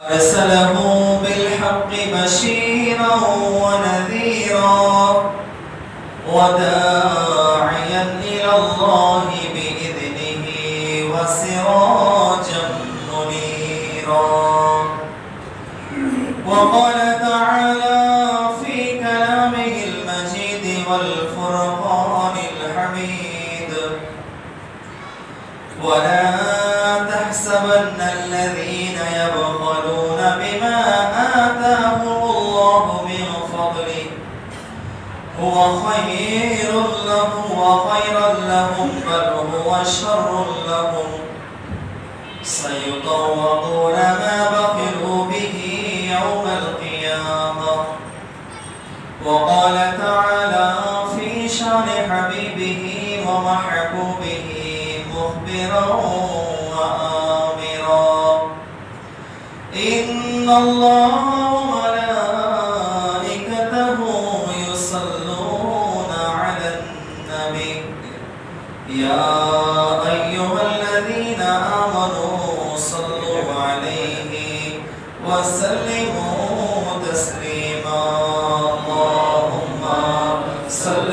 أرسله بالحق بشيرا ونذيرا وداعيا إلى الله بإذنه وسراجا منيرا. وقال تعالى في كلامه المجيد والفرقان الحميد: ولا تحسبن الذين يبخلون بما آتاهم الله من فضله هو خيرا لهم بل هو شر لهم سيطوقون ما بخلوا به يوم القيامة. وقال تعالى في شان حبيبه ومحبوبه مخبرا وآمرا: إن الله وملائكته يصلون على النبي يا أيها الذين آمنوا صلوا عليه وسلموا تسليما. اللهم صل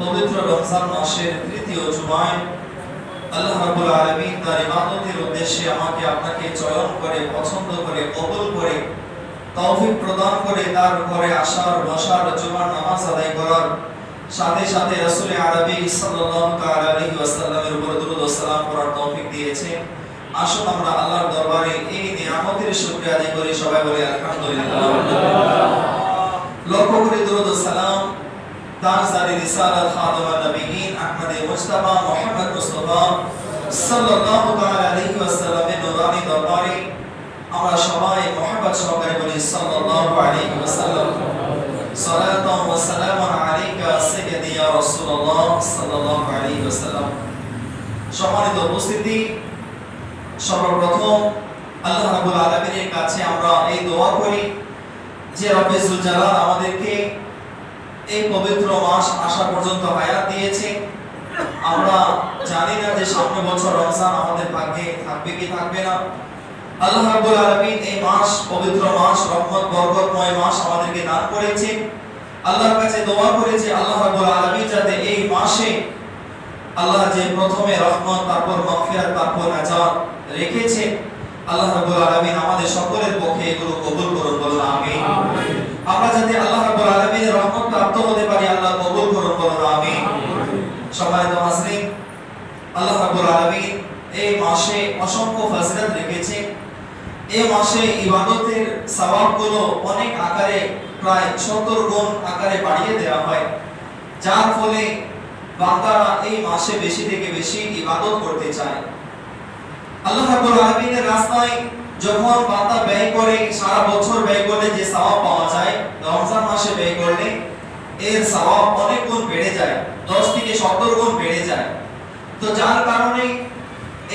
পবিত্র রমজান মাসের তৃতীয় জুমায় আল্লাহ রাব্বুল আলামিন তার ইবাদতের উদ্দেশ্যে আমাকে আপনাকে চয়ন করে, পছন্দ করে, কবুল করে, তৌফিক প্রদান করে তার ঘরে আসার, বসার, জুমার নামাজ আদায় করার সাথে সাথে রাসূল আরবি সাল্লাল্লাহু তাআলা আলাইহি ওয়াসাল্লামের উপর দরুদ ও সালাম পড়ার তৌফিক দিয়েছে। আসুন আমরা আল্লাহর দরবারে এই নিয়ামতের শুকরিয়া আদায় করি। সবাই বলি আলহামদুলিল্লাহ। লক্ষ্য করে দরুদ ও সালাম তাজদারি রিসালাত খাতামুন নবিয়্যিন আহমদ মুস্তাফা মুহাম্মদ মুস্তাফা সাল্লাল্লাহু তাআলা আলাইহি ওয়াসাল্লামের নূরানী দরবারে আমরা সবাই মুহাব্বত সহকারে বলি সাল্লাল্লাহু আলাইহি ওয়াসাল্লাম। সালাতু ওয়া সালামু আলাইকা সাইয়্যিদি ইয়া রাসূলুল্লাহ সাল্লাল্লাহু আলাইহি ওয়াসাল্লাম। সম্মানিত উপস্থিতি, সর্বপ্রথম আল্লাহ রাব্বুল আলামিনের কাছে আমরা এই দোয়া করি যে রব্বুল জালাল আমাদেরকে এই পবিত্র মাস আসা পর্যন্ত হায়াত দিয়েছে। আমরা জানি না যে সামনে বছর রমজান আমাদের ভাগ্যে থাকবে কি থাকবে না। আল্লাহ রাব্বুল আলামিন এই মাস, পবিত্র মাস, রহমত বরকতময় মাস আমাদেরকে দান করেছে। আল্লাহর কাছে দোয়া করেছে আল্লাহ রাব্বুল আলামিন যাতে এই মাসে আল্লাহ যে প্রথমে রহমত, তারপর মাগফিরাত, তারপর নাজাত রেখেছে, আল্লাহ রাব্বুল আলামিন আমাদের সকলের পক্ষে এগুলো কবুল করুন, বলুন আমিন। আমরা যাতে আল্লাহ রাব্বুল আলামিনের রহমত প্রাপ্ত হতে পারি, আল্লাহ কবুল করুন, বলুন আমিন। সম্মানিত হাজরিন, আল্লাহ রাব্বুল আলামিন এই মাসে অসংখ্য ফজিলত রেখেছে। এই মাসে ইবাদতের সওয়াবগুলো অনেক আকারে, প্রায় 70 গুণ আকারে বাড়িয়ে দেওয়া হয়, যার ফলে বান্দারা এই মাসে বেশি থেকে বেশি ইবাদত করতে চায়। আল্লাহ রাব্বুল আলামিনের রাস্তায় যখন বান্দা ব্যয় করে, সারা বছর ব্যয় করলে যে সওয়াব পাওয়া যায়, রমজান মাসে ব্যয় করলে এর সওয়াব অনেক গুণ বেড়ে যায়, 10 থেকে 70 গুণ বেড়ে যায়। তো যার কারণে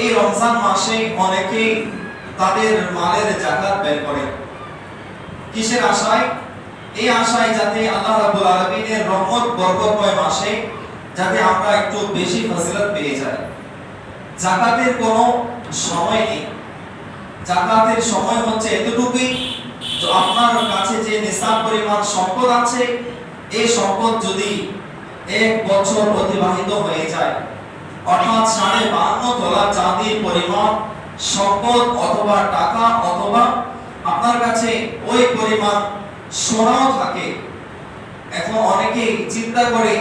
এই রমজান মাসে অনেকেই তাদের মালের যাকাত বের করে। কিসের আশায়? এই আশায় যাতে আল্লাহ রাব্বুল আলামিনের রহমত বরকতময় মাসে যাতে আমরা একটু বেশি ফজিলত পেয়ে যাই। যাকাতের কোনো সময় নেই। যাকাতের সময় হচ্ছে এতটুকুই, তো আপনার কাছে যে নিসাব পরিমাণ সম্পদ আছে, এই সম্পদ যদি 1 বছর অতিবাহিত হয়ে যায়, অর্থাৎ 52.5 তোলা চাঁদির পরিমাণ সম্পদ অথবা টাকা, অথবা আপনার কাছে ওই পরিমাণ সোনাও থাকে। এখন অনেকে চিন্তা করে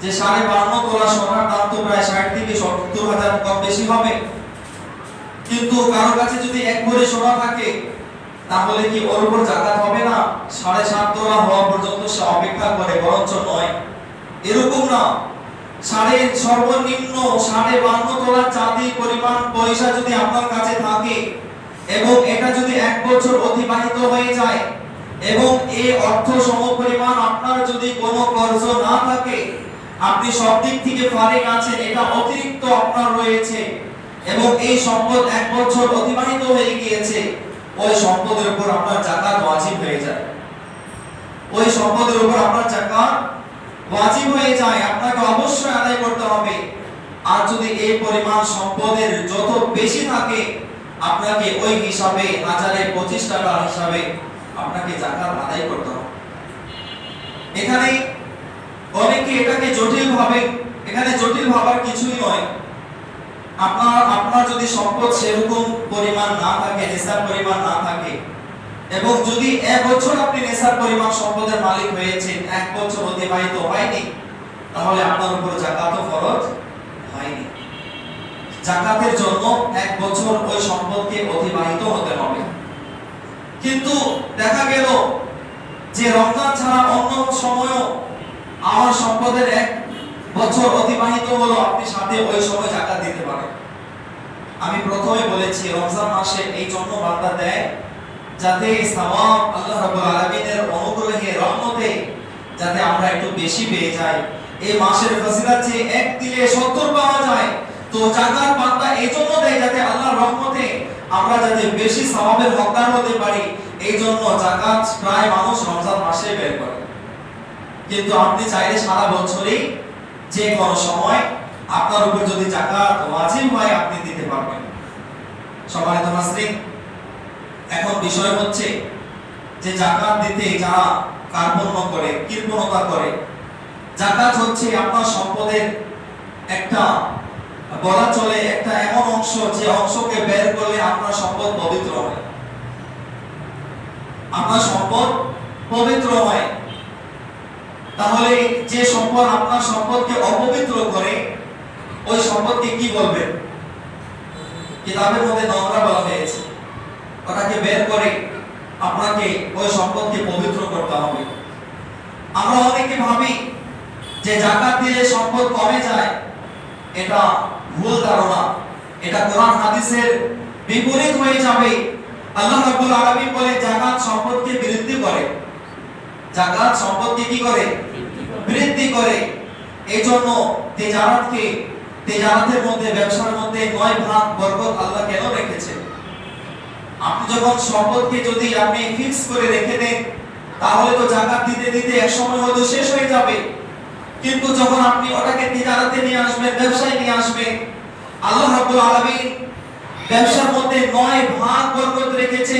যে 52.5 তোলা সোনার দাম তো প্রায় 60 থেকে 70 হাজার, কম বেশি হবে। কিন্তু কারো কাছে যদি 1 ভরি সোনা থাকে, তাহলে কি ওর উপর যাকাত হবে না? 7.5 তোলা হওয়া পর্যন্ত সে অপেক্ষা করে, বরঞ্চ নয়। এরকম না, সর্বনিম্ন 52.5 তোলা চাঁদি পরিমাণ পয়সা যদি আপনার কাছে থাকে এবং এটা যদি 1 বছর অতিবাহিত হয়ে যায় এবং এই অর্থ সমপরিমাণ আপনার যদি কোনো কর্জ না থাকে, আপনি সব দিক থেকে ফারিগ আছেন, এটা অতিরিক্ত আপনার রয়েছে এবং এই সম্পদ 1 বছর অতিবাহিত হয়ে গিয়েছে, ওই সম্পদের উপর আপনার যাকাত ওয়াজিব হয়ে যায়। ওই সম্পদের উপর আপনার যাকাত ওয়াজিব হয়ে যায়, আপনাকে অবশ্যই আদায় করতে হবে। আর যদি এই পরিমাণ সম্পদের যত বেশি থাকে, আপনাকে ওই হিসাবে 1025 টাকা হিসাবে আপনাকে যাকাত আদায় করতে হবে। এখানে অনেকে এটাকে জটিল ভাবে, এখানে জটিল ভাবার কিছুই নয়। আপনার যদি সম্পদ সেরকম পরিমাণ না থাকে, নিসাব পরিমাণ না থাকে, এবং যদি 1 বছর আপনি নিসাব পরিমাণ সম্পদের মালিক হয়েছেন, 1 বছর অতিবাহিত হয়নি, তাহলে আপনার উপর যাকাতও ফরজ হয়নি। যাকাতের জন্য 1 বছর ওই সম্পদকে অতিবাহিত হতে হবে। কিন্তু দেখা গেল যে রমজান ছাড়া অন্য সময়ও আমার সম্পদের 1 বছর অতিবাহিত হলো, আপনি সাথে ওই সময় যাকাত দিতে পারেন। আমি প্রথমে বলেছি রমজান মাসে এই জন্য বান্দা দেয় যাতে সওয়াব আল্লাহ রাব্বুল আলামিনের অনুগ্রহে, রহমতে যাতে আমরা একটু বেশি পেয়ে যাই। এই মাসের ফজিলত যে 1 দিলে 70 পাওয়া যায়, তো যাকাত বান্দা এই জন্য দেয় যাতে আল্লাহর রহমতে আমরা যাতে বেশি সওয়াবের হকদার হতে পারি। এই জন্য যাকাত প্রায় মানুষ রমজান মাসে বের করে। কিন্তু আপনি চাইলে সারা বছরই যে কোনো সময় আপনার উপর যদি যাকাত ওয়াজিব হয়, আপনি দিতে পারবেন। সম্মানিত মুসলিম, এখন বিষয় হচ্ছে যে যাকাত দিতে যারা কার্পণ্য করে, কৃপণতা করে, যাকাত হচ্ছে আপনার সম্পদের একটা, বলা চলে একটা এমন অংশ যে অংশকে বের করলে আপনার সম্পদ পবিত্র হয়। আপনার সম্পদ পবিত্র হয়। তাহলে যে সম্পদ আপনার সম্পদকে অপবিত্র করে, ওই সম্পদকে কি বলবেন? কিতাবের মধ্যে নোংরা বলা হয়েছে। ওটাকে বের করে আপনাকে ওই সম্পদকে পবিত্র করতে হবে। আমরা অনেকে ভাবি যে যাকাত দিলে সম্পদ কমে যায়, এটা ভুল ধারণা। এটা কোরআন হাদিসের বিপরীত হয়ে যাবে। আল্লাহ রাব্বুল আলামিন বলে যাকাত সম্পদকে বৃদ্ধি করে। যাকাত সম্পদকে কি করে? বৃদ্ধি করে। এজন্য তেজারাতের মধ্যে, ব্যবসার মধ্যে 9 ভাগ বরকত আল্লাহ কেন রেখেছেন? আপনি যখন সম্পদকে যদি আপনি ফিক্স করে রেখে দেন, তাহলে তো যাকাত দিতে দিতে এক সময় হয়তো শেষ হয়ে যাবে। কিন্তু যখন আপনি ওটাকে তেজারাতে নিয়ে আসবেন, ব্যবসায় নিয়ে আসবেন, আল্লাহ রাব্বুল আলামিন ব্যবসার মধ্যে 9 ভাগ বরকত রেখেছে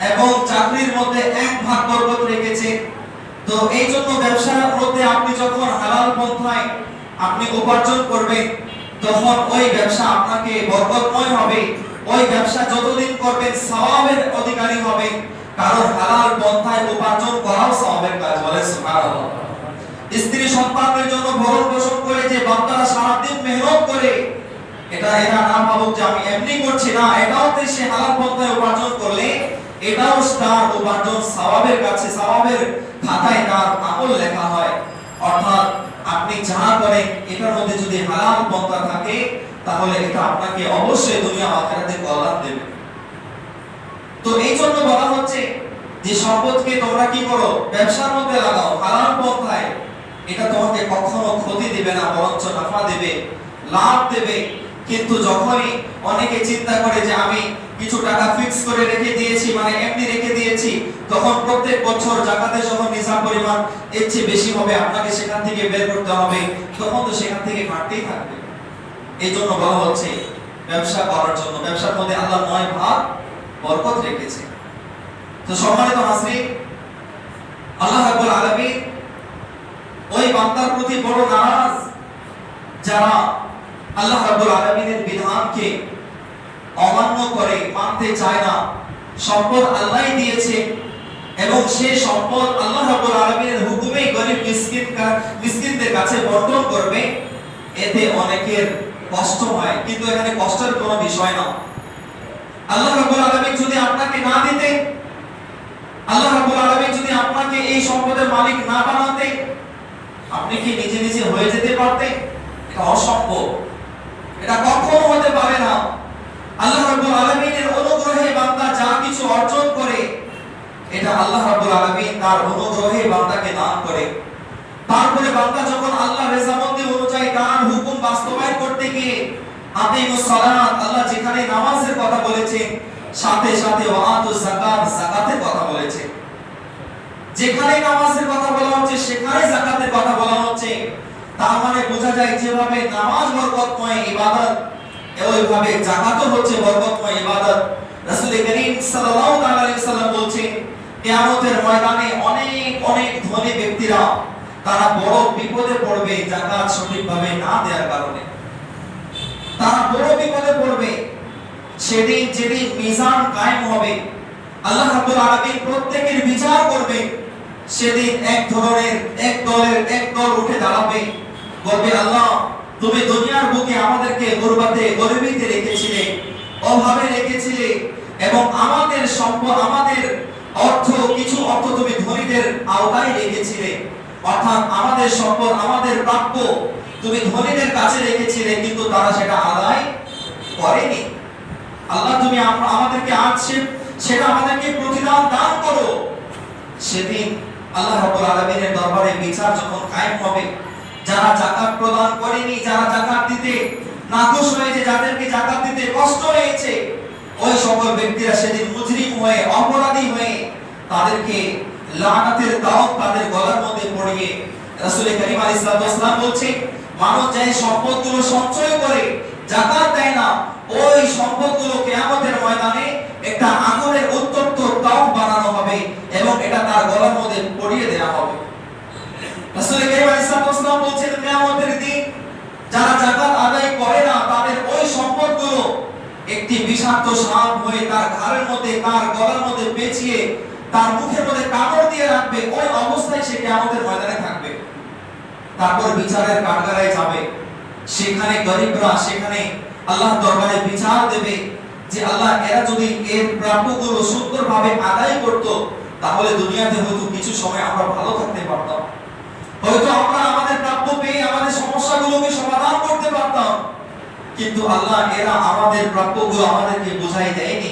এবং চাকরির মধ্যে 1 ভাগ বরকত রেখেছে। তো এই জন্য ব্যবসার মধ্যে আপনি যখন হালাল পন্থায় আপনি উপার্জন করবেন, তখন ওই ব্যবসা আপনাকে বরকতময় হবে। ওই ব্যবসা যতদিন করবেন সওয়াবের অধিকারী হবে, কারণ হালাল পন্থায় উপার্জন করাও সওয়াবের কাজ। বলে সুবহানাল্লাহ। স্ত্রী সন্তানদের জন্য ভরণ পোষণ করে যে বান্দারা সারা দিন মেহনত করে, এটা এরা না ভাবুক যে আমি এমনি করছি, না, এটাও তো সে হালাল পন্থায় উপার্জন করলে এটাও তার উপার্জন সওয়াবের কাছে, সওয়াবের খাতায় তার আমল লেখা হয়। অর্থাৎ আপনি যা করেন এটার মধ্যে যদি হালাল পন্থা থাকে, তাহলে এটা আপনাকে অবশ্যই দুনিয়া আখিরাতে কল্যাণ দেবে। তো এই জন্য বলা হচ্ছে যে সম্পদকে তোমরা কি করো? ব্যবসার মধ্যে লাগাও, হালাল পন্থায়। এটা তোমাকে কখনো ক্ষতি দিবে না, বরঞ্চ নাফা দেবে, লাভ দেবে। কিন্তু যখনই অনেকে চিন্তা করে যে আমি কিছু টাকা ফিক্স করে রেখে দিয়েছি, মানে এমনি রেখে দিয়েছি, তখন প্রত্যেক বছর যাকাতের যখন নিসাব পরিমাণ এর চেয়ে বেশি হবে, আপনাকে সেখান থেকে বের করতে হবে, তখন তো সেখান থেকে ঘাটতেই থাকবে। এই জন্য বলা হচ্ছে ব্যবসা করার জন্য, ব্যবসার মধ্যে আল্লাহ 9 ভাগ বরকত রেখেছে। তো সম্মানিত হাজরিন, আল্লাহ রাব্বুল আলামিন ওই বান্দার প্রতি বড় নারাজ যারা আল্লাহ রাব্বুল আলামিনের বিধানকে অমান্য করে, মানতে চায় না। সম্পদ আল্লাহই দিয়েছে এবং সেই সম্পদ আল্লাহ রাব্বুল আলামিনের হুকুমে গরীব মিসকিনদের কাছে বন্টন করবে। এতে অনেকের কষ্ট হয়, কিন্তু এখানে কষ্টের কোনো বিষয় না। আল্লাহ রাব্বুল আলামিন যদি আপনাকে না দিতে, আল্লাহ রাব্বুল আলামিন যদি আপনাকে এই সম্পদের মালিক না বানাতে, আপনি কি নিজে নিজে হয়ে যেতে পারতেন? এটা অসম্ভব, এটা কখনো হতে পারে না। আল্লাহ রাব্বুল আলামিনের অনুগ্রহে বান্দা যা কিছু অর্জন করে, এটা আল্লাহ রাব্বুল আলামিন তার অনুগ্রহে বান্দাকে দান করে। তারপরে বান্দা যখন আল্লাহর রেজামন্দি অনুযায়ী তার হুকুম বাস্তবায়ন করতে গিয়ে আকিমুস সালাত, আল্লাহ যেখানে নামাজের কথা বলেছেন, সাথে সাথে ওয়াতুজ যাকাত, যাকাতের কথা বলেছেন। যেখানে নামাজের কথা বলা হচ্ছে সেখানে যাকাতের কথা বলা হচ্ছে। তার মানে বোঝা যায় যেভাবে নামাজ বরকতময় ইবাদত, ওইভাবে যাকাতও হচ্ছে বরকতময় ইবাদত। রাসূল করিম সাল্লাল্লাহু আলাইহি ওয়াসাল্লাম বলেছেন, কিয়ামতের ময়দানে অনেক অনেক ধনী ব্যক্তিরা তারা বড় বিপদে পড়বে যাকাত সঠিকভাবে না দেওয়ার কারণে। তারা বড় বিপদে পড়বে। সেদিন যেদিন মিজান কায়েম হবে, আল্লাহ রাব্বুল আলামিন প্রত্যেকের বিচার করবে। সেদিন এক দল উঠে দাঁড়াবে, বলবে, আল্লাহ তুমি দুনিয়ার বুকে আমাদেরকে গুরবাতে, গরিবিতে রেখেছিলে, অভাবে রেখেছিলে এবং আমাদের সম্পদ, আমাদের অর্থ, কিছু অর্থ তুমি ধনীদের আওতায় রেখেছিলে। অর্থাৎ আমাদের সম্পদ, আমাদের প্রাপ্য তুমি ধনীদের কাছে রেখেছিলে, কিন্তু তারা সেটা আদায় করেনি। আল্লাহ তুমি আমাদেরকে আজ সেটা আমাদেরকে প্রতিদান দান করো। সেদিন আল্লাহ রাব্বুল আলামিনের দরবারে বিচার যখন কায়েম হবে, যারা যাকাত প্রদান করেনি, যারা যাকাত দিতে নাখুশ হয়েছে, যাদেরকে যাকাত দিতে কষ্ট হয়েছে, ওই সকল ব্যক্তিরা সেদিন মুজরিম হয়ে, অপরাধী হয়ে তাদেরকে লানাতের দাগ তাদের গলার মধ্যে পড়িয়ে, রাসূল করিম আলাইহিস সালাম বলছেন, মানুষ যে সম্পদগুলো সঞ্চয় করে যাকাত দেয় না, ওই সম্পদগুলো কিয়ামতের ময়দানে একটা আগুনের উত্তপ্ত তাপ বানানো হবে এবং এটা তার গলার মধ্যে পড়িয়ে দেওয়া হবে। রাসূল করিম আলাইহিস সালাম বলছেন, কিয়ামতের দিন যারা যাকাত আদায় করে না, তাদের ওই সম্পদগুলো একটি বিষাক্ত সাপ হয়ে তার ঘাড়ের মধ্যে, তার গলার মধ্যে পেঁচিয়ে তার মুখের মধ্যে কামড় দিয়ে রাখবে। ওই অবস্থায় সে কিয়ামতের ময়দানে থাকবে। তারপর বিচারের কাঠগড়ায় যাবে। সেখানে গরিবরা সেখানে আল্লাহর দরবারে বিচার দেবে যে, আল্লাহ এরা যদি এর প্রাপ্যগুলো সুন্দরভাবে আদায় করত, তাহলে দুনিয়াতে হয়তো কিছু সময় আমরা ভালো থাকতে পারতাম, হয়তো আমরা আমাদের প্রাপ্য পেয়ে আমাদের সমস্যাগুলোকে সমাধান করতে পারতাম। কিন্তু আল্লাহ এরা আমাদের প্রাপ্যগুলো আমাদেরকে বুঝাই দেয়নি।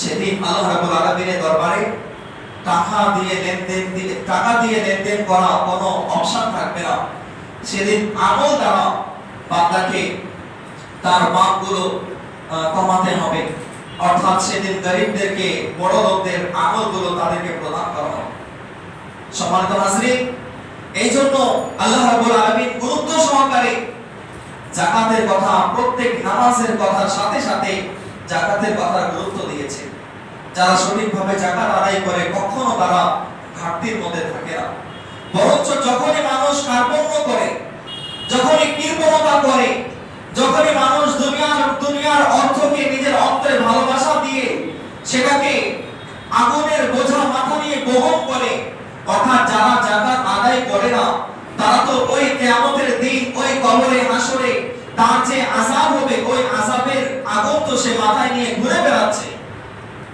সেদিন আল্লাহ রাব্বুল আলামিনের দরবারে টাকা দিয়ে লেনদেন করা কোনো অপশন থাকবে না। সেদিন আমল দ্বারা বান্দাকে তার পাপগুলো কমাতে হবে। অর্থাৎ সেদিন গরিবদেরকে, বড় লোকদের আমলগুলো তাদেরকে প্রদান করা হবে। সম্মানিত হাজরিন, এই জন্য আল্লাহ রাব্বুল আলামিন গুরুত্ব সহকারে যাকাতের কথা, প্রত্যেক নামাজের কথার সাথে সাথে যাকাতের কথা গুরুত্ব দিয়েছে। যারা সঠিকভাবে যাকাত আদায় করে কখনো তারা ঘাটতির মধ্যে থাকে না। বরঞ্চ যখনই মানুষ কার্পণ্য করে, যখনই কৃপণতা করে, যখনই মানুষ দুনিয়ার অর্থকে নিজের অন্তরে ভালোবাসা দিয়ে সেটাকে আগুনের বোঝা মাথা নিয়ে বহন করে, অর্থাৎ যারা যাকাত আদায় করে না, তারা তো ওই কিয়ামতের দিন, ওই কবরে হাসরে তার যে আযাব হবে, ওই আযাবের আগুন তো সে মাথায় নিয়ে ঘুরে বেড়াচ্ছে।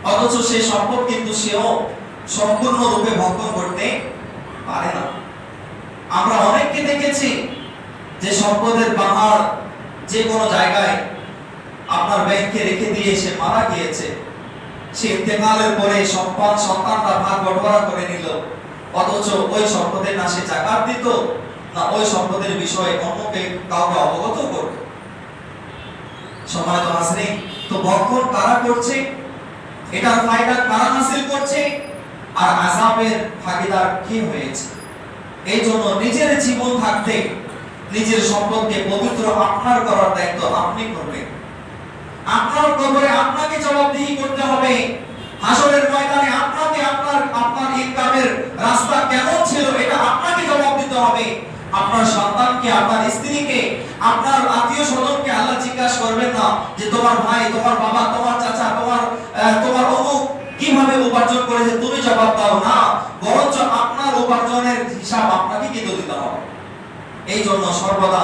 অথচ সে সম্পদ কিন্তু সেও সম্পূর্ণরূপে ভক্ষণ করতে পারে না। আমরা অনেককে দেখেছি যে সম্পদের পাহাড় যে কোনো জায়গায় আপনার ব্যাংকে রেখে দিয়ে সে মারা গিয়েছে। সে ইন্তেকালের পরে সন্তানরা ভাগ বটোয়ারা করে নিল, অথচ ওই সম্পদের না সে যাকাত দিত, না ওই সম্পদের বিষয়ে অন্যকে কাউকে অবগত করবে। সম্মানিত হাজরিন, তো ভক্ষণ কারা করছে, এটার ফায়দা কারা হাসিল করছে, আর আযাবের ভাগীদার কে হয়েছে? এই জন্য নিজের জীবন থাকতে, নিজের সম্পদকে পবিত্র আপনার করার দায়িত্ব আপনি করবেন। আপনার কবরে আপনাকে জবাবদিহি করতে হবে। হাসরের ময়দানে আপনাকে আপনার ইনকামের রাস্তা কেমন ছিল এটা আপনাকে জবাব দিতে হবে। আপনার সন্তানকে, আপনার স্ত্রীকে, আপনার আত্মীয় স্বজনকে আল্লাহ জিজ্ঞাসা করবেন না যে তোমার ভাই, তোমার বাবা, তোমার চাচা, তোমার অমুক কিভাবে উপার্জন করেছে তুমি জবাব দাও না, বরঞ্চ আপনার উপার্জনের হিসাব আপনাকে কিন্তু দিতে হবে। এই জন্য সর্বদা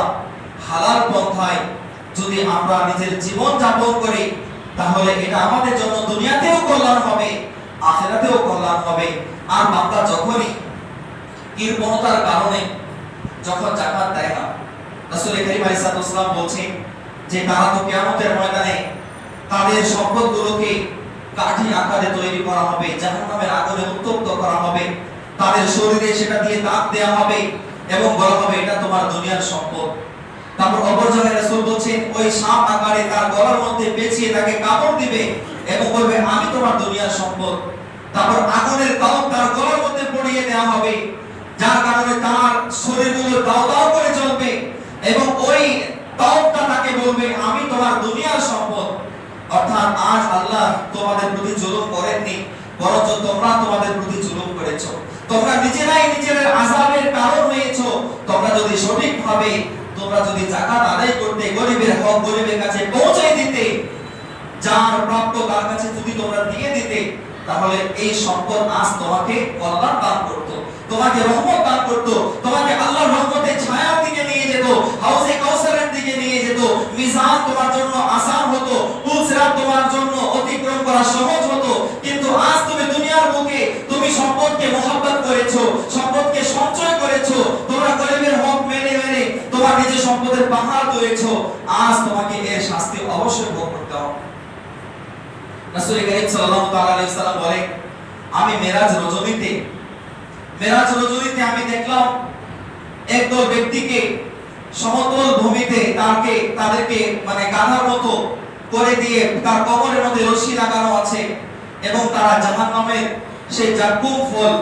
হালাল পন্থায় যদি আমরা নিজের জীবন যাপন করি তাহলে এটা আমাদের জন্য দুনিয়াতেও কল্যাণ হবে, আখিরাতেও কল্যাণ হবে। আর বান্দা যখনই কৃপণতার কারণে যখন যাকাত দেয় না, রাসূল করিম আলাইহিস সালাম বলছেন যে তারা তো কিয়ামতের ময়দানে তাদের সম্পদগুলোকে কাঠি আকারে তৈরি করা হবে, জাহান্নামের আগুনে উত্তপ্ত করা হবে, তাদের শরীরে সেটা দিয়ে দাগ দেওয়া হবে এবং বলা হবে এটা তোমার দুনিয়ার সম্পদ। তারপর অপর জায়গায় রাসূল বলছেন ওই সাপ আকারে তার গলার মধ্যে পেঁচিয়ে তাকে কামড় দিবে এবং বলবে আমি তোমার দুনিয়ার সম্পদ। তারপর আগুনের তাপ তার গলার মধ্যে পড়িয়ে দেওয়া হবে, যার কারণে তার শরীরগুলো দাও দাও করে জ্বলবে এবং ওই তাপটা তাকে বলবে আমি তোমার দুনিয়ার সম্পদ। অর্থাৎ আজ আল্লাহ তোমাদের প্রতি জুলুম করেননি, বরঞ্চ তোমরা তোমাদের প্রতি জুলুম করেছো। তোমরা নিজেরাই নিজের আযাবের কারণ হয়েছো। তোমরা যদি সঠিকভাবে তোমরা যদি যাকাত আদায় করতে, গরিবের হক গরিবের কাছে পৌঁছে দিতে, যার প্রাপ্য তার কাছে যদি তোমরা দিয়ে দিতে, তাহলে এই সম্পদ আজ তোমাকে কল্যাণ দান করত, তোমাকে রহমত দান করত, তোমাকে আল্লাহর রহমতের ছায়ার দিকে নিয়ে যেত, হাউজে কাউসারের দিকে নিয়ে যেত, মিজান তোমার জন্য আসান হতো, পুল সিরাত তোমার জন্য অতিক্রম করা সহজ হতো। কিন্তু আজ তুমি দুনিয়ার বুকে তুমি সম্পদকে মহব্বত করেছো, সম্পদকে সঞ্চয় করেছো, তোমরা গরিবের হক মেনে মেনে তোমার নিজের সম্পদের পাহাড় তৈরিছো। আজ তোমাকে এর শাস্তি অবশ্যই ভোগ করতে হবে। রাসূল করিম সাল্লাল্লাহু তাআলা আলাইহি সাল্লাম বলেন আমি মেরাজ রজনীতে আমি দেখলাম একদল ব্যক্তিকে সমতল ভূমিতে তাদেরকে মানে গাধার মতো করে দিয়ে তার কবরের মধ্যে রশি লাগানো আছে এবং তারা জাহান্নামের সেই জাক্কুম ফল,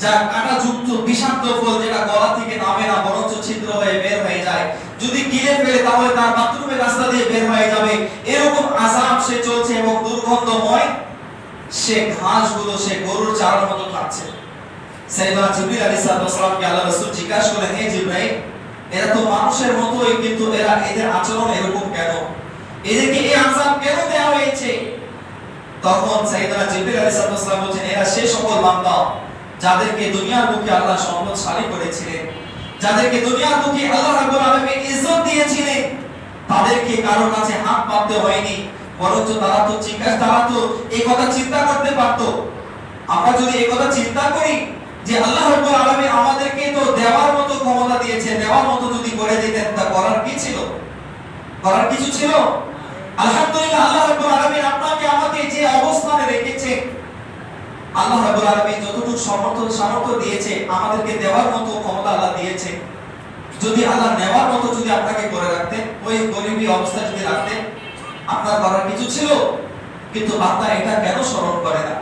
যা কাঁটাযুক্ত বিষাক্ত ফল, যেটা গলা থেকে নামে না বরঞ্চ ছিদ্র হয়ে বের হয়ে যায়, যদি গিলে ফেলে তাহলে তার বাথরুমের রাস্তা দিয়ে বের হয়ে যাবে, এরকম আযাব সে চলছে এবং দুর্গন্ধময় সে ঘাসগুলো সে গরুর চারার মতো খাচ্ছে। সাইয়েদনা জিবরিল আলাইহিস সালামকে আল্লাহ রাসূল জিজ্ঞাসা করলেন হে জিবরাইল, এরা তো মানুষের মতোই, কিন্তু এদের আচরণ এরকম কেন, এদেরকে এই আযাব কেন দেওয়া হয়েছে? তখন সাইয়েদনা জিবরিল আলাইহিস সালাম বলেন এরা সেই সকল বান্দা যাদেরকে দুনিয়ার বুকে আল্লাহ সম্পদশালী করেছিলেন, যাদেরকে দুনিয়ার বুকে আল্লাহ রাব্বুল আলামিন ইজ্জত দিয়েছিলেন, তাদেরকে কারো কাছে হাত পাততে হয়নি, বরঞ্চ তারা তো এই কথা চিন্তা করতে পারতো। আমরা যদি এই কথা চিন্তা করি যে আল্লাহ রাব্বুল আলামিন আমাদেরকে তো দেওয়ার মতো ক্ষমতা দিয়েছেন, দেওয়ার মতো যদি করে দিতেন তা করার কি ছিল? করার কিছু ছিল? আলহামদুলিল্লাহ আল্লাহ রাব্বুল আলামিন আপনাকে আমাকে যে অবস্থানে রেখেছেন, আল্লাহ রাব্বুল আলামিন যতটুকু সামর্থ্য দিয়েছে আমাদেরকে দেওয়ার মতো ক্ষমতা আল্লাহ দিয়েছে। যদি আল্লাহ নেওয়ার মতো যদি আপনাকে করে রাখতেন, ওই গরিবী অবস্থা যদি রাখতেন, আপনার করার কিছু ছিল? কিন্তু বান্দা এটা কেন স্মরণ করে না?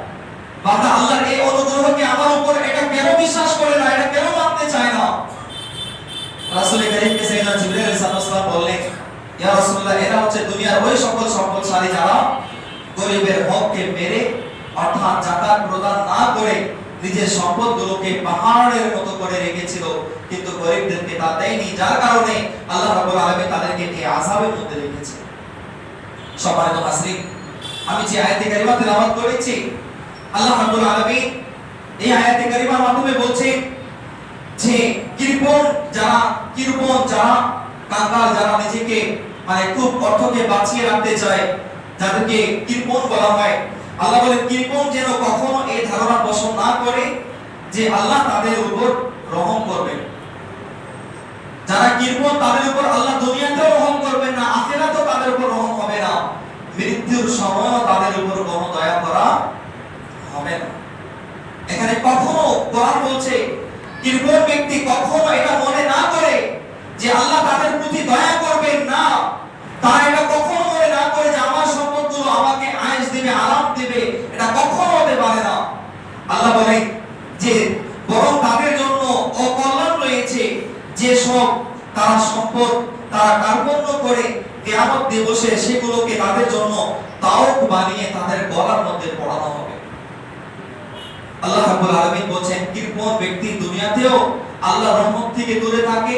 বান্দা আল্লাহর এই অনুগ্রহকে আমার উপর এটা কেন বিশ্বাস করে না, এটা কেন মানতে চায় না? রাসূল করিমকে সাইয়েদনা জিবরিল আলাইহিস সালাম বললেন ইয়া রাসূলুল্লাহ, এরা হচ্ছে দুনিয়ার ওই সকল সম্পদশালী যারা গরিবের হককে মেরে অর্থাৎ যাকাত প্রদান না করে নিজের সম্পদগুলোকে পাহাড়ের মতো করে রেখেছিল, কিন্তু গরিবদেরকে তা দেয়নি, যার কারণে আল্লাহ রাব্বুল আলামিন তাদেরকে এই আযাবের মধ্যে রেখেছে। সম্মানিত হাজরিন, আমি যে আয়াতে কারিমা তেলাওয়াত করেছি, আল্লাহ রাব্বুল আলামিন এই আয়াতে কারিমার মাধ্যমে বলছেন যে কৃপণ যারা কাঙ্গাল, যারা নিজেকে মানে খুব অর্থকে বাঁচিয়ে রাখতে চায়, যাদেরকে কৃপণ বলা হয়, আল্লাহ বলেন কৃপণ যেন কখনো এই ধারণা পোষণ না করে যে আল্লাহ তাদের উপর রহম করবেন। যারা কৃপণ তাদের উপর আল্লাহ দুনিয়াতেও রহম করবেন না, আখিরাতেও তাদের উপর রহম হবে না, মৃত্যুর সময়ও তাদের উপর কোনো দয়া করা হবে না। এখানে কখনো কোরআন বলছে কৃপণ ব্যক্তি কখনো এটা মনে না করে যে আল্লাহ তাদের প্রতি দয়া করবেন না, তারা এটা কখনো মনে না করে যে আমার সম্পদগুলো আমাকে আয়েশ দিবে, আরাম দিবে, এটা কখনো হতে পারে না। আল্লাহ বলেন যে বরং তাদের জন্য অকল্যাণ রয়েছে যে সব তারা সম্পদ দিবসে সেগুলোকে তাদের জন্য তাওক বানিয়ে তাদের গলার মধ্যে পড়ানো হবে। আল্লাহ রাব্বুল আলামিন বলেন কৃপণ ব্যক্তি দুনিয়াতেও আল্লাহর রহমত থেকে দূরে থাকে,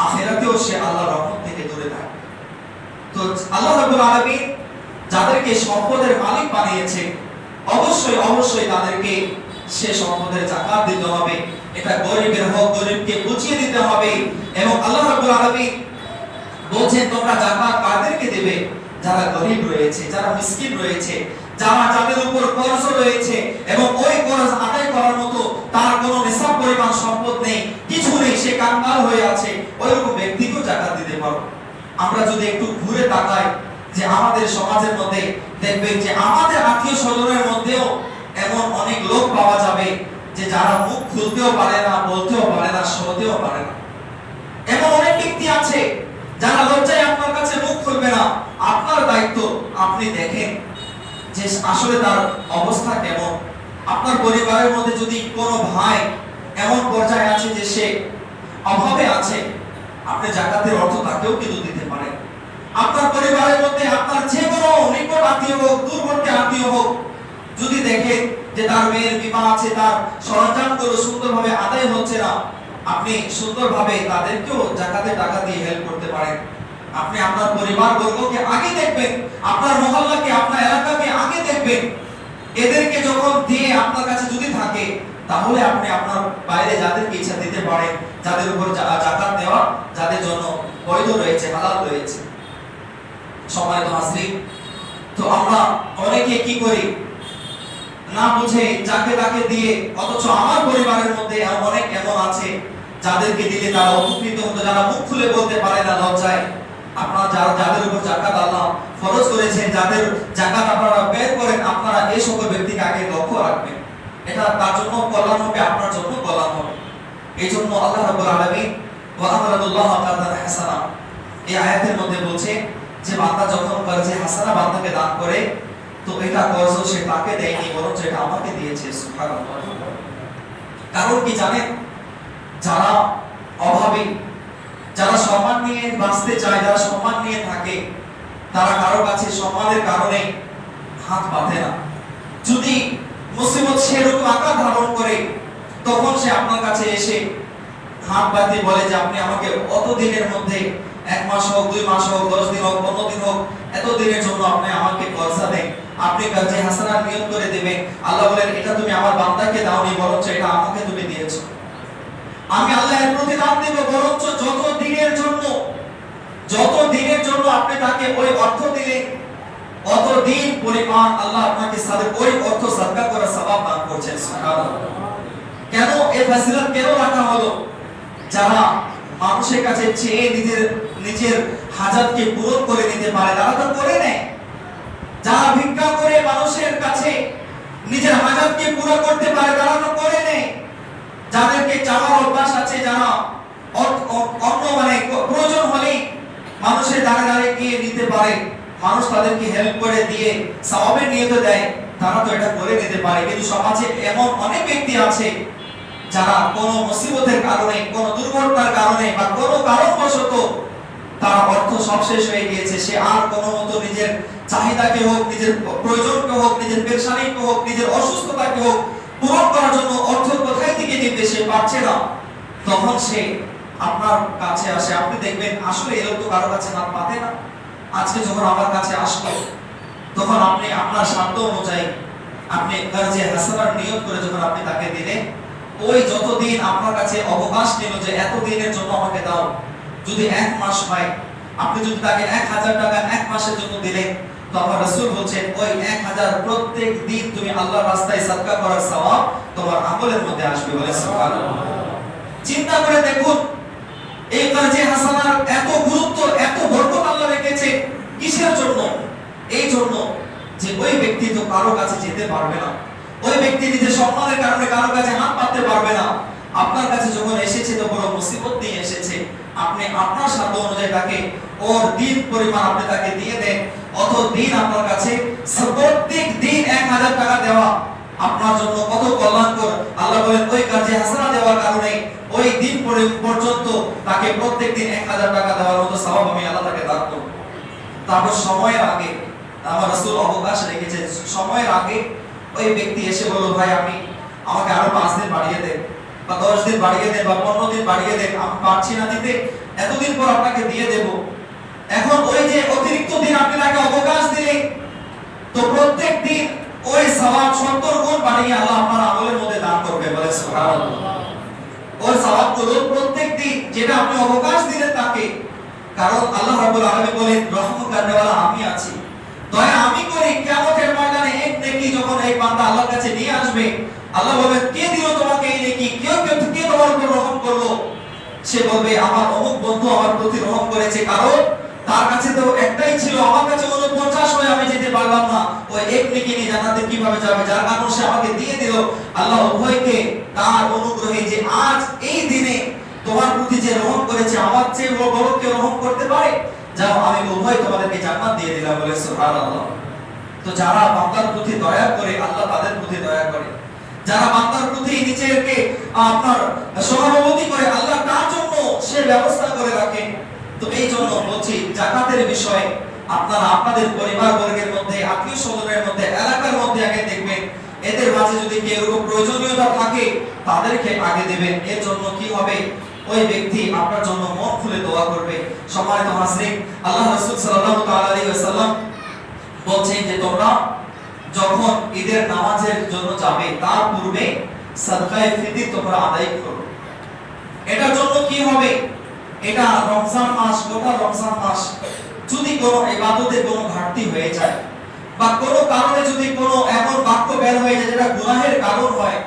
আখিরাতেও সে আল্লাহর রহমত থেকে দূরে থাকে। তো আল্লাহ রাব্বুল আলামিন যাদেরকে সম্পদের মালিক বানিয়েছে অবশ্যই অবশ্যই তাদেরকে সে সম্পদের যাকাত দিতে হবে। এটা গরিবের হোক, গরিবকে বুঝিয়ে দিতে হবে। এবং আল্লাহ রাব্বুল আলামিন বলেন তোমরা যাকাত কাদেরকে দেবে? যারা গরিব রয়েছে, যারা মিসকিন রয়েছে, যাদের উপর কর্জ রয়েছে এবং ওই কর্জ আদায় করার মতো তার কোনো নিসাব পরিমাণ সম্পদ নেই, কিছু নেই, সে কাঙ্গাল হয়ে আছে, ওইরকম ব্যক্তিকেও যাকাত দিতে পারো। আমরা যদি একটু ঘুরে তাকাই যে আমাদের সমাজের মধ্যে দেখবেন যে আমাদের আত্মীয় স্বজনের মধ্যেও এমন অনেক লোক পাওয়া যাবে যে যারা মুখ খুলতেও পারে না, বলতেও পারে না, সহতেও পারে না। এমন অনেক ব্যক্তি আছে যারা লজ্জায় আপনার কাছে মুখ খুলবে না। আপনার দায়িত্ব আপনি দেখেন যে আসলে তার অবস্থা কেমন। আপনার পরিবারের মধ্যে যদি কোনো ভাই এমন পর্যায়ে আছে যে সে অভাবে আছে, আপনি যাকাতের অর্থ তাকেও কিন্তু দিতে পারেন। আপনার পরিবারের মধ্যে আপনার যে কোনো নিকট আত্মীয় হোক, দূরবর্তী আত্মীয় হোক, যদি দেখেন যে তার মেয়ের বিবাহ আছে, তার সরঞ্জামগুলো সুন্দরভাবে আদায় হচ্ছে না, আপনি সুন্দরভাবে তাদেরকেও যাকাতের টাকা দিয়ে হেল্প করতে পারেন। আপনি আপনার পরিবারবর্গকে আগে দেখবেন, আপনার মহল্লাকে, আপনার এলাকাকে আগে দেখবেন। এদেরকে যখন দিয়ে আপনার কাছে যদি থাকে, তাহলে আপনি আপনার বাইরে যাদেরকে ইচ্ছা দিতে পারেন, যাদের উপর যাকাত দেওয়া যাদের জন্য বৈধ রয়েছে, হালাল রয়েছে। সম্মানিত হাজরিন, তো আমরা অনেকে কি করি না বুঝে যাকে তাকে দিয়ে, অথচ আমার পরিবারের মধ্যে অনেক এমন আছে যাদেরকে দিলে তারা উপকৃত হতো, যারা মুখ খুলে বলতে পারে না লজ্জায়। আপনারা যাদের উপর যাকাত আল্লাহ ফরজ করেছেন, যাদের যাকাত আপনারা বের করেন, আপনারা এই সকল ব্যক্তিকে আগে লক্ষ্য রাখবেন। এটা তার জন্য কল্যাণ হবে, আপনার জন্য কল্যাণ হবে। এই জন্য আল্লাহ রাব্বুল আলামিন ওয়া আমরাদুল্লাহ কারদান হাসানা এই আয়াতের মধ্যে বলছে যে বান্দা যখন কর্জে হাসানা বান্দাকে দান করে, তো এটা কর্জ সে তাকে দেয়নি, বরং এটা আমাকে দিয়েছে। সুবহানাল্লাহ। কারণ কি জানেন, যারা অভাবী, যারা সম্মান নিয়ে বাঁচতে চায়, যারা সম্মান নিয়ে থাকে, তারা কারো কাছে সম্মানের কারণে হাত বাঁধে না। যদি মুসিবত সেরকম আকার ধারণ করে, তখন সে আপনার কাছে এসে হাত বাঁধে বলে যে আপনি আমাকে অত দিনের মধ্যে, 1 মাস হোক, 2 মাস হোক, 10 দিন হোক, 15 দিন হোক, এত দিনের জন্য আপনি আমাকে কর্জা দেন, আপনি কাজে হাসানার নিয়ত করে দিবেন। আল্লাহ বলেন এটা তুমি আমার বান্দাকে দাওনি, বরং এটা আমাকে তুমি দিয়েছো। আমি আল্লাহর প্রতিদান দেব, বরং যত দিনের জন্য আপনি তাকে ওই অর্থ দিলেন, অত দিন পরিমাণ আল্লাহ আপনাকে ওই অর্থ সাদকা করার সওয়াব দান করছেন। সুবহানাল্লাহ। কেন এই ফজিলত কেন রাখা হলো? যারা মানুষের কাছে চেয়ে নিজের হাজাতকে পূরণ করে নিতে পারে, তারা তো করে নেয়। যারা ভিক্ষা করে মানুষের কাছে নিজের হাজাতকে পুরো করতে পারে, তারা তো করে নেয়। যাদেরকে চাওয়ার অভ্যাস আছে, যারা অন্য প্রয়োজন হলেই মানুষের দ্বারে দ্বারে গিয়ে নিতে পারে, মানুষ তাদেরকে হেল্প করে দিয়ে সওয়াবের নিয়তে দেয়, তারা তো এটা করে নিতে পারে। কিন্তু সমাজে এমন অনেক ব্যক্তি আছে যারা কোনো মুসিবতের কারণে, কোনো দুর্ঘটনার কারণে বা কোনো কারণবশত তার অর্থ সব শেষ হয়ে গিয়েছে, সে আর কোনো মতো নিজের চাহিদাকে হোক, নিজের প্রয়োজনকে হোক, নিজের পেরেশানিকে হোক, নিজের অসুস্থতাকে হোক পূরণ করার জন্য অর্থ কোথায় থেকে দিতে সে পারছে না, তখন সে আপনার কাছে আসে। আপনি দেখবেন আসলে এর তো কারো কাছে না পাতে না। আজকে যখন আমার কাছে আসলো, তখন আপনি আপনার সাধ্য অনুযায়ী আপনি কাজে হাসানার নিয়ত করে যখন আপনি তাকে দিলেন, ওই যতদিন আপনার কাছে অবকাশ নিল যে এত দিনের জন্য আমাকে দাও, যদি 1 মাস হয়, আপনি যদি তাকে 1000 টাকা 1 মাসের জন্য দিলেন, তো আমার রাসূল বলেন ওই 1000 প্রত্যেক দিন তুমি আল্লাহর রাস্তায় সাদকা করার সওয়াব তোমার আমলের মধ্যে আসবে। বলে সুবহানাল্লাহ। চিন্তা করে দেখুন এই কাজে হাসানার এত গুরুত্ব, এত বরকত আল্লাহ রেখেছে কিসের জন্য? এই জন্য যে ওই ব্যক্তি তো কারো কাছে যেতে পারবে না, ওই ব্যক্তি নিজের সম্মানের কারণে কারো কাছে হাত পাততে পারবে না। আপনার কাছে যখন এসেছে তো বড় মুসিবত নিয়ে এসেছে, আপনি আপনার সাধ্য অনুযায়ী তাকে ওর দিন পরিমাণ আপনি তাকে দিয়ে দেন, অত দিন আপনার কাছে প্রত্যেক দিন 1000 টাকা দেওয়া আপনার জন্য কত কল্যাণকর। আল্লাহ বলেন ওই কাজে হাসানা দেওয়ার কারণে ওই দিন পর্যন্ত তাকে প্রত্যেক দিন 1000 টাকা দেওয়ার মতো সওয়াব আমি আল্লাহ তাকে দান করব। তারপর সময়ের আগে আমার রাসূল অবকাশ রেখেছেন, সময়ের আগে ওই ব্যক্তি এসে বলল, ভাই আমাকে আরো 5 দিন বাড়িয়ে দেন বা 10 দিন বাড়িয়ে দেন বা 15 দিন বাড়িয়ে দেন, আমি পারছি না দিতে, এতদিন পর আপনাকে দিয়ে দেব। এখন ওই যে অতিরিক্ত দিন আপনি তাকে অবকাশ দিলেন, তো প্রত্যেক দিন ওই সওয়াব 70 গুণ বাড়িয়ে আল্লাহ আপনার আমলের মধ্যে দান করবে, বলে সুবহানাল্লাহ। ওই সওয়াবগুলো প্রত্যেক দিন যেটা আপনি অবকাশ দিলেন তাকে, কারণ আল্লাহ রাব্বুল আলামিন বলেন, রহমত করনেওয়ালা আমি আছি, দয়া আমি করি। কিয়ামতের ময়দানে এক নেকি যখন এই বান্দা আল্লাহর কাছে নিয়ে আসবে, আল্লাহ বলবেন, কে দিল তোমাকে এই নেকি, কে তোমার উপর রহম করলো? সে বলবে, আমার অমুক বন্ধু আমার প্রতি রহম করেছে, কারণ তার কাছে তো একটাই ছিল, আমার কাছে 49 হয়ে আমি যেতে পারলাম না, ওই এক নেকি নিয়ে জান্নাতে কিভাবে যাবে, যার কারণে সে আমাকে দিয়ে দিল। আল্লাহ উভয়কে তার অনুগ্রহে যে আজ এই দিনে তোমার প্রতি যে রহম করেছে, আমার চেয়ে বড় কেউ রহম করতে পারে? যাও, আমি উভয় তোমাদেরকে জান্নাত দিয়ে দিলাম, বলে সুবহানাল্লাহ। তো যারা বান্দার প্রতি দয়া করে, আল্লাহ তাদের প্রতি দয়া করে। যারা বান্দার প্রতি নিজেকে আপনার সহানুভূতি করে, আল্লাহ তার জন্য সে ব্যবস্থা করে রাখে। তো এই জন্য বলছি, যাকাতের বিষয়ে আপনারা আপনাদের পরিবার বর্গের মধ্যে, আত্মীয় স্বজনের মধ্যে, এলাকার মধ্যে আগে দেখবেন, এদের মাঝে যদি কেউ এরকম প্রয়োজনীয়তা থাকে তাদেরকে আগে দেবেন। এর জন্য কি হবে, ওই ব্যক্তি আপনার জন্য মন খুলে দোয়া করবে। সম্মানিত হাজরিন, আল্লাহ রাসূল সাল্লাল্লাহু তাআলা আলাইহি ওয়াসাল্লাম বলছেন যে তোমরা যখন ঈদের নামাজের জন্য যাবে তার পূর্বে সাদকায়ে ফিতর তোমরা আদায় করো। এটার জন্য কি হবে, এটা রমজান মাস, গোটা রমজান মাস যদি কোনো ইবাদতে কোনো ঘাটতি হয়ে যায় বা কোনো কারণে যদি কোনো এমন বাক্য বের হয়ে যায় যেটা গুনাহের কারণ হয়,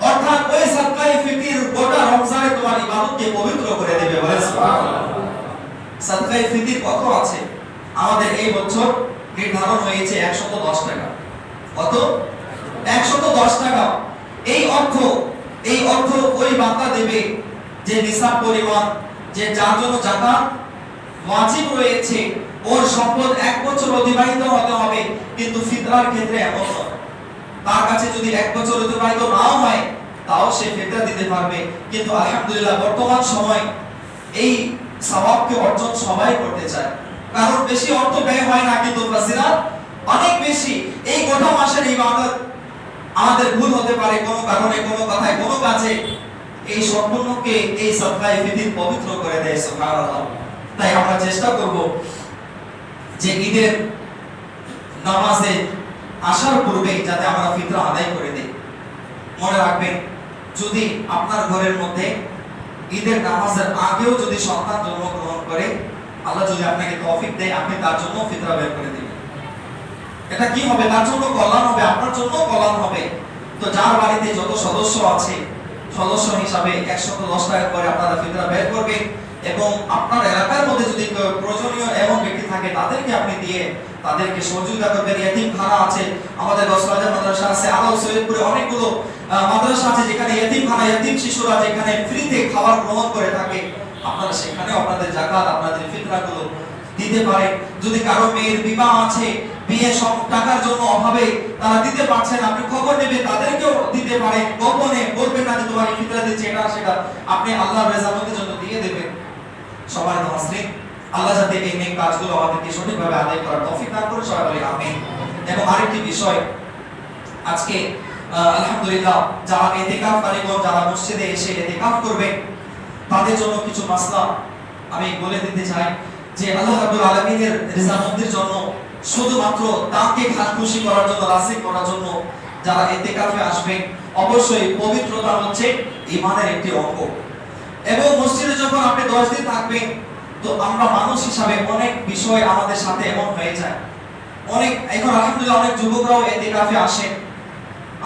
অর্থাৎ ওই সাদকায়ে ফিতর গোটা রমজানে তোমার ইবাদতকে পবিত্র করে দেবে, বলে সুবহানাল্লাহ। সাদকায়ে ফিতর কত আছে? আমাদের এই বছর নির্ধারণ হয়েছে 110 টাকা। কত? 110 টাকা। এই অর্থ ওই বান্দা দেবে যে নিসাব পরিমাণ, যে যার জন্য যাকাত ওয়াজিব রয়েছে, ওর সম্পদ 1 বছর অতিবাহিত হতে হবে। কিন্তু ফিতরার ক্ষেত্রে এমন নয়, তার কাছে যদি 1 বছর অতিবাহিত নাও হয় তাও সে ফিতরা দিতে পারবে। কিন্তু আলহামদুলিল্লাহ বর্তমান সময় এই সওয়াবকে অর্জন সবাই করতে চায়, কারণ বেশি অর্থ ব্যয় হয় না, কিন্তু ফজিলত অনেক বেশি। এই গোটা মাসের ইবাদত আমাদের ভুল হতে পারে কোনো কারণে, কোনো কথায়, কোনো কাজে, এই সম্পূর্ণকে এই সাদকায়ে ফিতর পবিত্র করে দেয়, সুবহানাল্লাহ। তাই আমরা চেষ্টা করব যে ঈদের নামাজে আসার পূর্বে যাতে আমরা ফিতরা আদায় করে দেই। মনে রাখবেন, যদি আপনার ঘরের মধ্যে ঈদের নামাজের আগেও যদি সন্তান জন্মগ্রহণ করে, আল্লাহ যদি আপনাকে তৌফিক দেয়, আপনি তার জন্য ফিতরা বের করে দিবেন। এটা কি হবে, তার জন্য কল্যাণ হবে, আপনার জন্য কল্যাণ হবে। তো যার বাড়িতে যত সদস্য আছে, সদস্য হিসাবে 110 টাকা করে আপনারা ফিতরা বের করবেন, এবং আপনার এলাকার মধ্যে যদি প্রয়োজনীয় এমন ব্যক্তি থাকে তাদেরকে আপনি দিয়ে তাদেরকে সহযোগিতা করবেন। ইয়েতিমখানা আছে, আমাদের গসবাজার মাদ্রাসা আছে, আলো সৈয়দপুরে অনেকগুলো মাদ্রাসা আছে যেখানে ইয়েতিমখানা, ইয়েতিম শিশুরা যেখানে ফ্রিতে খাবার গ্রহণ করে থাকে, আপনারা সেখানে আপনাদের যাকাত, আপনাদের ফিতরাগুলো দিতে পারেন। যদি কারো মেয়ের বিবাহ আছে, বিয়ে সব টাকার জন্য অভাবে তারা দিতে পারছেন, আপনি খবর নেবেন, তাদেরকেও দিতে পারেন। গোপনে বলবেন না যে তোমার ফিতরা দিচ্ছি, এটা সেটা, আপনি আল্লাহর রেজামতের জন্য দিয়ে দেবেন। সবাই মুসলিম, আল্লাহ যাতে এই নেক কাজগুলো আমাদেরকে সঠিকভাবে আদায় করার তৌফিক দান করে, সবাই বলি আমিন। এবং আরেকটি বিষয়, আজকে আলহামদুলিল্লাহ যারা ইতিকাফ কারিগর, যারা মসজিদে এসে ইতিকাফ করবে, তাদের জন্য কিছু মাসলা আমি বলে দিতে চাই। যে আল্লাহ রাব্বুল আলামিনের রিজামতের জন্য, শুধুমাত্র তাকে খুশি করার জন্য, রাজি করার জন্য যারা ইতিকাফে আসবেন, অবশ্যই পবিত্রতা হচ্ছে ঈমানের একটি অঙ্গ। এবং মসজিদে যখন আপনি 10 দিন থাকবেন, তো আমরা মানুষ হিসাবে অনেক বিষয় আমাদের সাথে এমন হয়ে যায়, অনেক এখন আলহামদুলিল্লাহ অনেক যুবকরাও ইতিকাফে আসেন।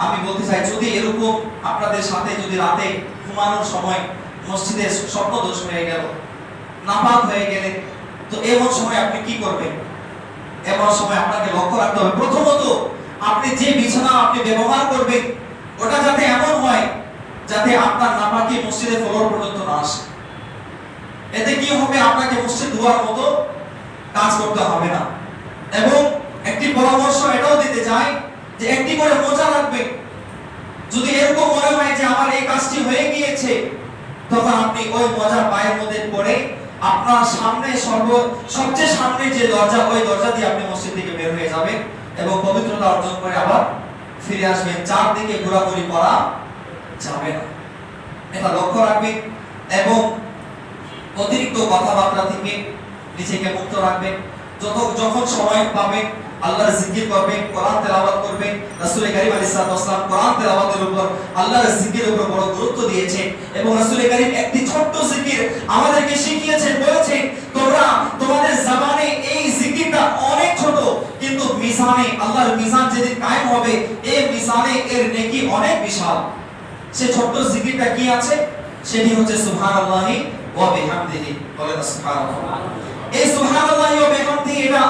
আমি বলতে চাই, যদি এরকম আপনাদের সাথে যদি রাতে ঘুমানোর সময় মসজিদে স্বপ্নদোষ হয়ে গেল, নাপাক হয়ে গেলেন, তো এমন সময় আপনি কি করবেন? এমন সময় আপনাকে লক্ষ্য রাখতে হবে, প্রথমত আপনি যে বিছানা আপনি ব্যবহার করবেন ওটা যাতে এমন হয় যাতে আপনার নাপাকি মসজিদের ফ্লোর পর্যন্ত না আসে। এতে কি হবে, আপনাকে মসজিদ ধোয়ার মতো কাজ করতে হবে না। এবং একটি পরামর্শ এটাও দিতে চাই যে একটি করে মোজা রাখবেন। যদি এরকম মনে হয় যে আমার এই কাজটি হয়ে গিয়েছে, তখন আপনি ওই মোজা পায়ের মধ্যে পরে আপনার সামনে সবচেয়ে সামনে যে দরজা, ওই দরজা দিয়ে আপনি মসজিদ থেকে বের হয়ে যাবেন এবং পবিত্রতা অর্জন করে আবার ফিরে আসবেন। চারদিকে ঘোরাঘুরি করা যাবে না, এটা লক্ষ্য রাখবেন। এবং অতিরিক্ত কথাবার্তা থেকে নিজেকে মুক্ত রাখবেন। যখন সময় পাবেন আল্লাহর জিকির করবেন, কোরআন তেলাওয়াত করবেন। রাসূল কারীম আলাইহিস সালাম কোরআন তেলাওয়াতের উপর, আল্লাহর জিকিরের উপর বড় গুরুত্ব দিয়েছেন এবং রাসূল কারীম একটি ছোট্ট জিকির আমাদেরকে শিখিয়েছেন, বলেছেন তোমরা তোমাদের জবানে এই জিকিরটা অনেক ছোট, কিন্তু মিজানে, আল্লাহর মিজান যেদিন কায়েম হবে, এই মিজানে এর নেকি অনেক বিশাল। সে ছোট্ট জিকিরটা কি আছে? সেটি হচ্ছে সুবহানাল্লাহি ওয়া বিহামদিহি। বলেন সুবহানাল্লাহ। এই সুবহানাল্লাহি ওয়া বিহামদিহি এটা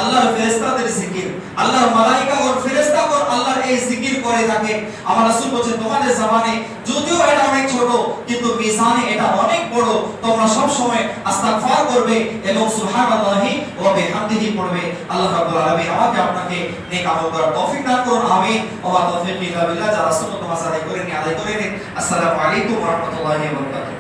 আল্লাহর ফেরেশতাদের জিকির। আল্লাহর মালায়েকা ও ফেরেশতাগণ আল্লাহর এই জিকির করে থাকে। আমার রাসূল বলেন তোমাদের জবানে যদিও এটা অনেক ছোট, কিন্তু মিজানে এটা অনেক বড়। তোমরা সব সময় ইস্তিগফার করবে এবং সুবহানাল্লাহি ওয়া বিহামদিহি পড়বে। আল্লাহ রাব্বুল আলামিন আমাকে আপনাকে নেক আমল করার তৌফিক দান করুন। আমিন। ওয়া মা তাওফীকি ইল্লা বিল্লাহ। যারা সুন্নাত নামাজ আদায় করেন আদায় করে নিন। আসসালামু আলাইকুম ওয়া রাহমাতুল্লাহি ওয়া বারাকাতুহু।